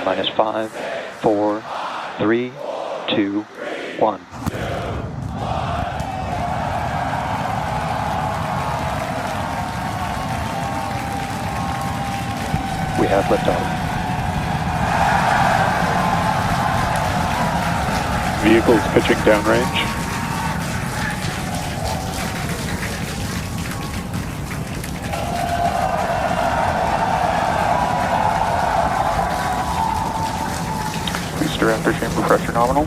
minus 5, 4, 3, 2, 1. We have liftoff. Vehicles pitching downrange. Booster after chamber pressure nominal.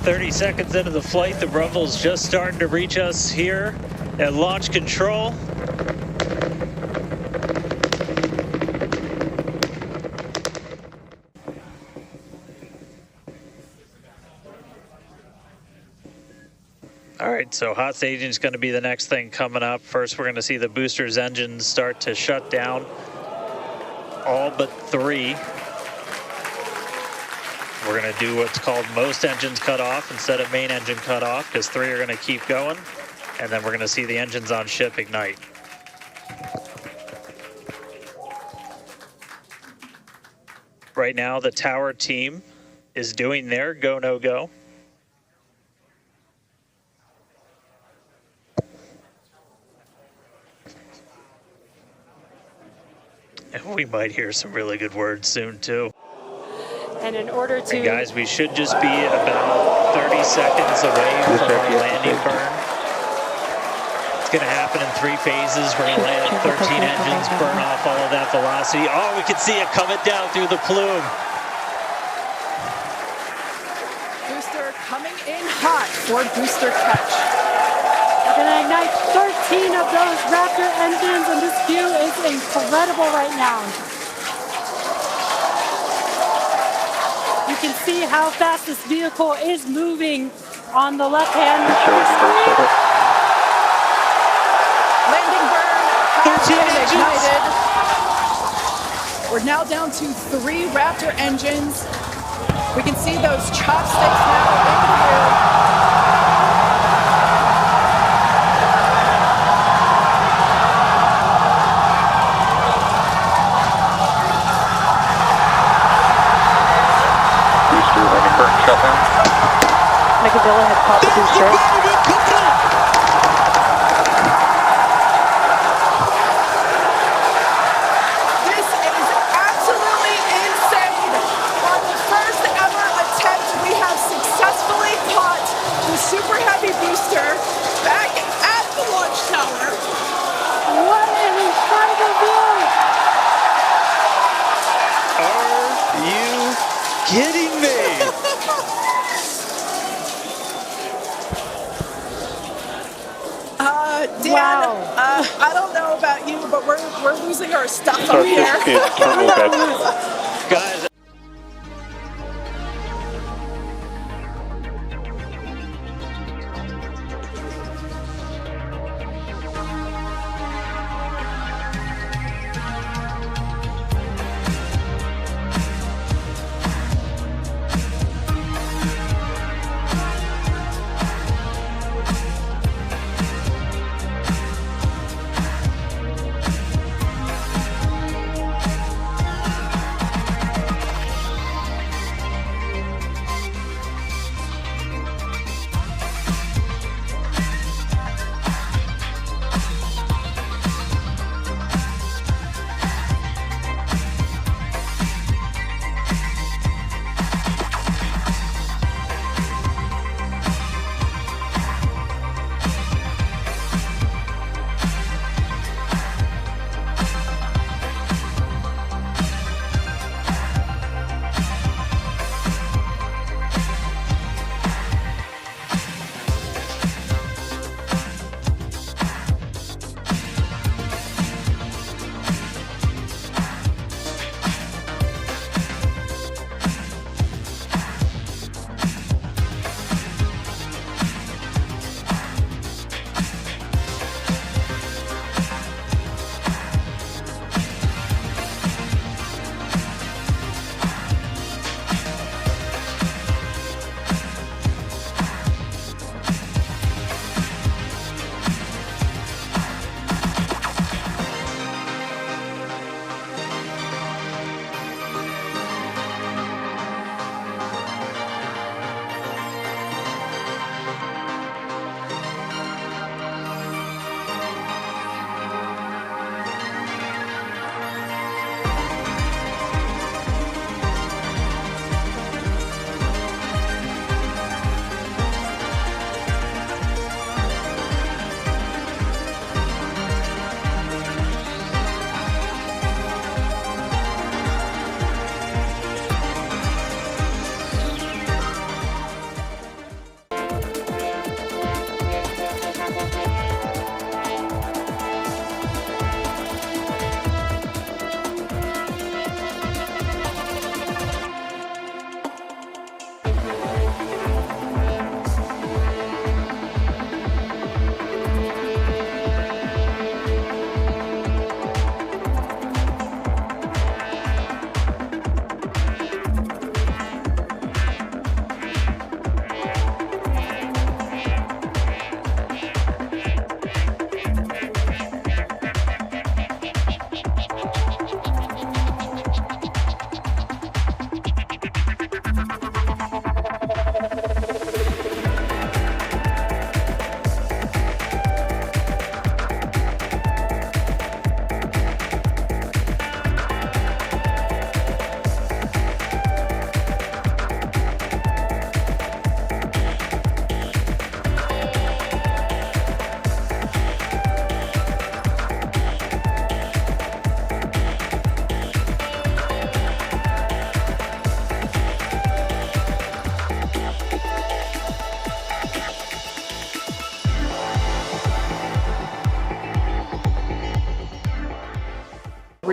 "30 seconds into the flight, the rumble's just starting to reach us here at launch control. All right, so hot staging is going to be the next thing coming up. First, we're going to see the booster's engines start to shut down, all but 3. We're going to do what's called most engines cut off instead of main engine cut off, because 3 are going to keep going, and then we're going to see the engines on ship ignite. Right now, the tower team is doing their go, no go. And we might hear some really good words soon, too. And in order to... And guys, we should just be about 30 seconds away from our landing burn. It's going to happen in 3 phases. We're going to land 13 engines, burn off all of that velocity. Oh, we can see it coming down through the plume. Booster coming in hot for booster catch. We're going to ignite 13 of those Raptor engines, and this view is incredible right now. You can see how fast this vehicle is moving on the left-hand screen. Landing burn has been ignited. We're now down to 3 Raptor engines. We can see those chopsticks now in view. Mechazilla had caught the booster. This is absolutely insane. On the first ever attempt, we have successfully caught the Super Heavy booster back at the launch tower. What an incredible view! Are you kidding me? Dan, wow. I don't know about you, but we're losing our stuff up here. Guys.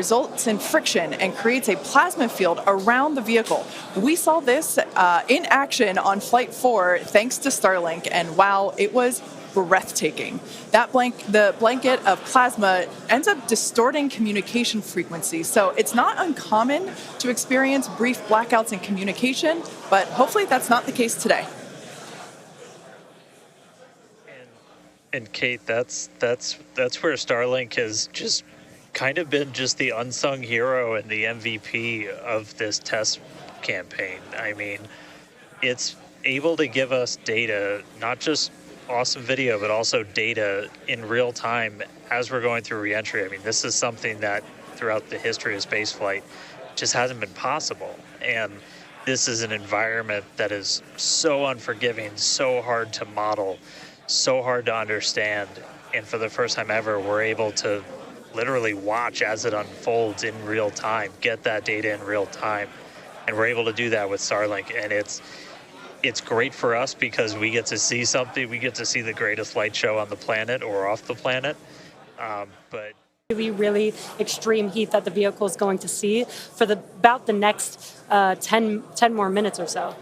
results in friction and creates a plasma field around the vehicle. We saw this in action on Flight 4 thanks to Starlink, and wow, it was breathtaking. The blanket of plasma ends up distorting communication frequency, so it's not uncommon to experience brief blackouts in communication, but hopefully that's not the case today. And Kate, that's where Starlink has just kind of been just the unsung hero and the MVP of this test campaign. I mean, it's able to give us data, not just awesome video, but also data in real time as we're going through reentry. I mean, this is something that throughout the history of spaceflight just hasn't been possible. And this is an environment that is so unforgiving, so hard to model, so hard to understand. And for the first time ever, we're able to literally watch as it unfolds in real time, get that data in real time. And we're able to do that with Starlink. And it's great for us because we get to see something. We get to see the greatest light show on the planet or off the planet. But really extreme heat that the vehicle is going to see for about the next 10 more minutes or so.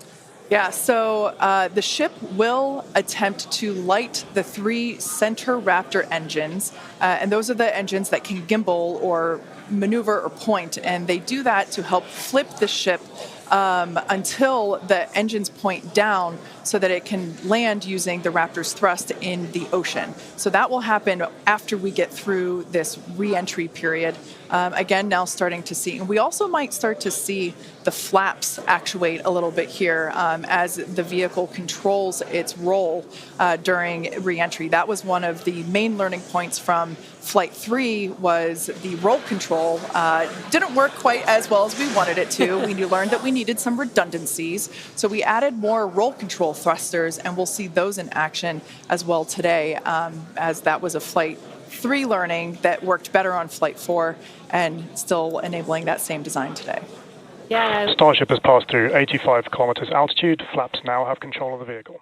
Yeah, so the ship will attempt to light the 3 center Raptor engines, and those are the engines that can gimbal or maneuver or point, and they do that to help flip the ship until the engines point down so that it can land using the Raptor's thrust in the ocean. So that will happen after we get through this re-entry period. Again, now starting to see. And we also might start to see the flaps actuate a little bit here as the vehicle controls its role during re-entry. That was one of the main learning points from Flight 3 was the roll control didn't work quite as well as we wanted it to. We learned that we needed some redundancies. So we added more roll control thrusters, and we'll see those in action as well today, as that was a Flight 3 learning that worked better on Flight 4 and still enabling that same design today. Yeah. Starship has passed through 85 kilometers altitude. Flaps now have control of the vehicle.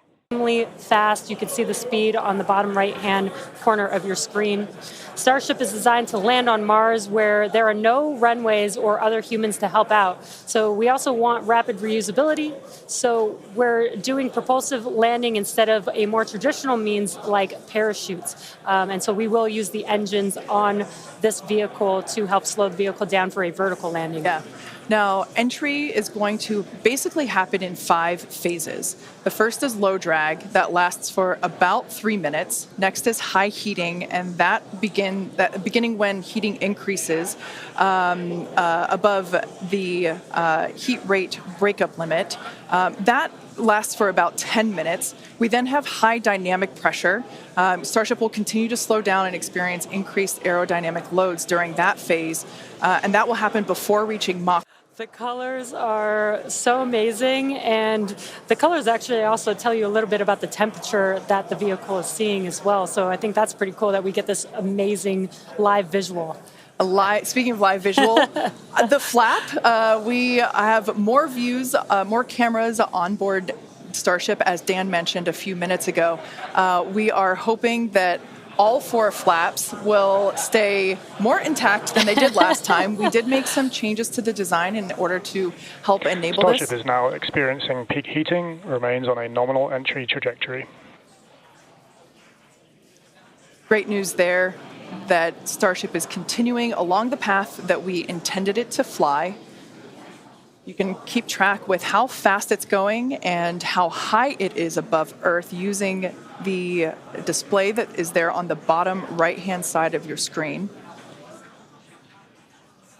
Fast. You can see the speed on the bottom right-hand corner of your screen. Starship is designed to land on Mars where there are no runways or other humans to help out. So we also want rapid reusability. So we're doing propulsive landing instead of a more traditional means like parachutes. And so we will use the engines on this vehicle to help slow the vehicle down for a vertical landing. Yeah. Now, entry is going to basically happen in 5 phases. The first is low drag, that lasts for about 3 minutes. Next is high heating, and that beginning when heating increases above the heat rate breakup limit. That lasts for about 10 minutes. We then have high dynamic pressure. Starship will continue to slow down and experience increased aerodynamic loads during that phase, and that will happen before reaching Mach. The colors are so amazing, and the colors actually also tell you a little bit about the temperature that the vehicle is seeing as well. So I think that's pretty cool that we get this amazing live visual. Speaking of live visual, the flap, we have more views, more cameras on board Starship, as Dan mentioned a few minutes ago. We are hoping that all 4 flaps will stay more intact than they did last time. We did make some changes to the design in order to help enable Starship this. is now experiencing peak heating, remains on a nominal entry trajectory. Great news there that Starship is continuing along the path that we intended it to fly. You can keep track with how fast it's going and how high it is above Earth using the display that is there on the bottom right-hand side of your screen.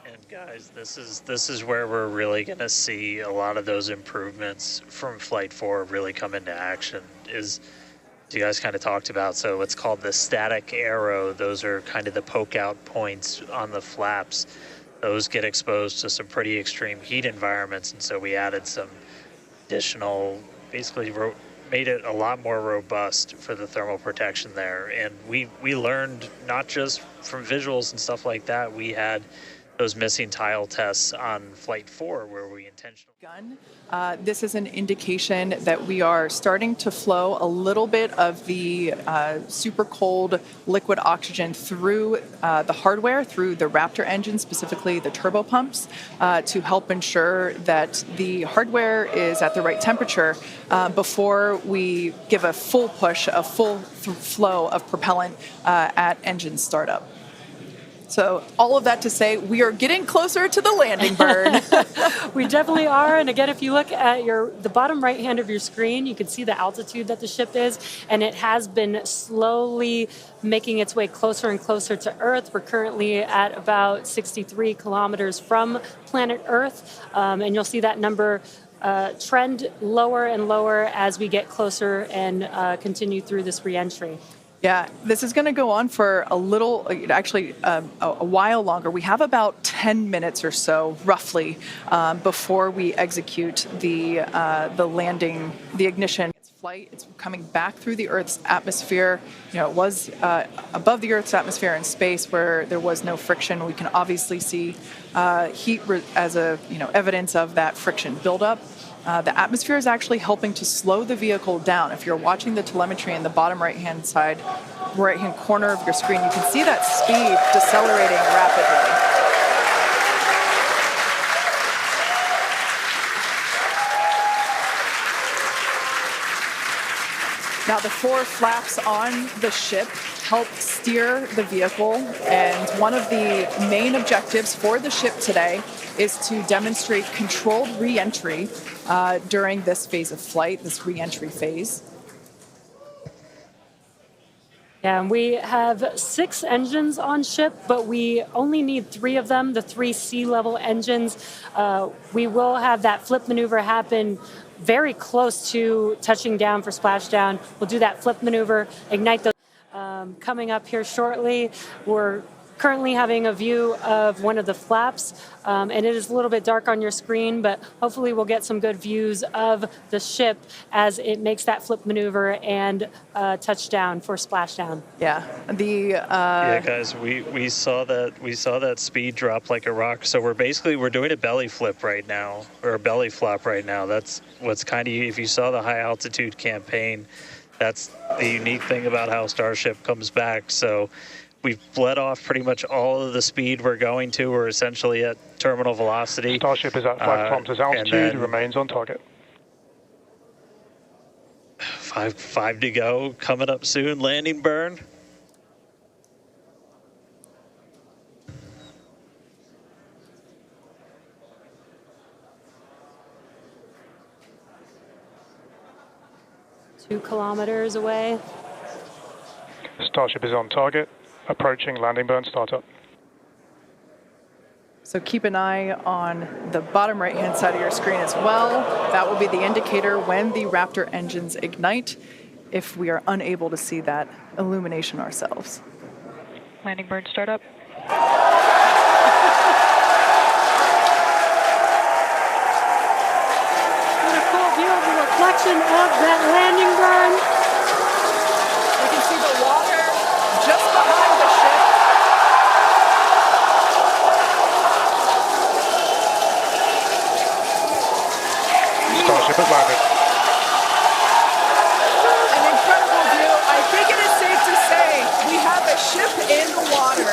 And guys, this is where we're really going to see a lot of those improvements from Flight 4 really come into action. As you guys kind of talked about, so it's called the static arrow. Those are kind of the poke out points on the flaps. Those get exposed to some pretty extreme heat environments, and so we added some additional, basically made it a lot more robust for the thermal protection there. And we learned not just from visuals and stuff like that, we had those missing tile tests on Flight 4 where we intentionally... This is an indication that we are starting to flow a little bit of the super cold liquid oxygen through the hardware, through the Raptor engine, specifically the turbo pumps, to help ensure that the hardware is at the right temperature before we give a full push, a full flow of propellant at engine startup. So all of that to say, we are getting closer to the landing burn. We definitely are. And again, if you look at the bottom right hand of your screen, you can see the altitude that the ship is, and it has been slowly making its way closer and closer to Earth. We're currently at about 63 kilometers from planet Earth, and you'll see that number trend lower and lower as we get closer and continue through this reentry. Yeah, this is going to go on for a little, actually a while longer. We have about 10 minutes or so, roughly, before we execute the landing, the ignition. Flight, it's coming back through the Earth's atmosphere. It was above the Earth's atmosphere in space where there was no friction. We can obviously see heat as evidence of that friction buildup. The atmosphere is actually helping to slow the vehicle down. If you're watching the telemetry in the bottom right-hand corner of your screen, you can see that speed decelerating rapidly. Now, the 4 flaps on the ship help steer the vehicle, and one of the main objectives for the ship today is to demonstrate controlled re-entry during this phase of flight, this re-entry phase. Yeah, and we have 6 engines on ship, but we only need 3 of them, the 3 sea-level engines. We will have that flip maneuver happen very close to touching down for splashdown. We'll do that flip maneuver, ignite those. Coming up here shortly, we're currently having a view of one of the flaps, and it is a little bit dark on your screen, but hopefully we'll get some good views of the ship as it makes that flip maneuver and touchdown for splashdown. Yeah, yeah, guys, we saw that speed drop like a rock. So we're doing a belly flip right now, or a belly flop right now. That's what's kind of, if you saw the high altitude campaign, that's the unique thing about how Starship comes back. So we've bled off pretty much all of the speed we're going to. We're essentially at terminal velocity. Starship is at 5 kilometers altitude, remains on target. 5 to go, coming up soon, landing burn. Two kilometers away. Starship is on target, approaching landing burn startup. So keep an eye on the bottom right-hand side of your screen as well. That will be the indicator when the Raptor engines ignite, if we are unable to see that illumination ourselves. Landing burn startup. What a cool view of the reflection of that landing burn. You can see the water just behind the ship. Starship has landed. An incredible view. I think it is safe to say we have a ship in the water.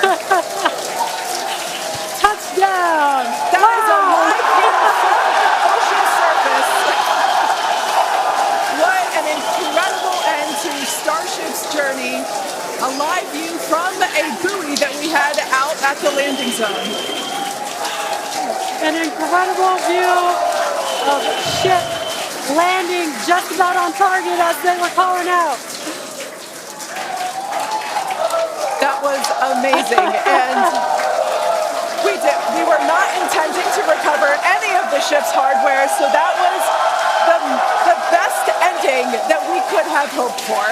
Touchdown! That is a live view from the ocean surface. What an incredible end to Starship's journey. A live view from a buoy that we had out at the landing zone. An incredible view of ship landing just about on target as they were calling out. That was amazing. And we were not intending to recover any of the ship's hardware, so that was the best ending that we could have hoped for.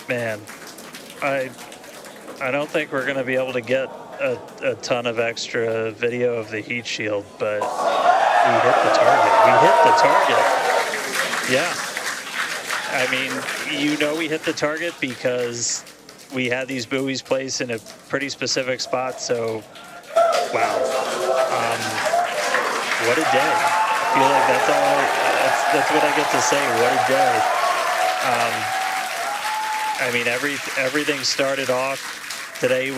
Man, I don't think we're going to be able to get a ton of extra video of the heat shield, but we hit the target. We hit the target. Yeah. I mean, you know we hit the target because we had these buoys placed in a pretty specific spot, so wow. What a day. I feel like that's what I get to say. What a day. I mean, everything started off today with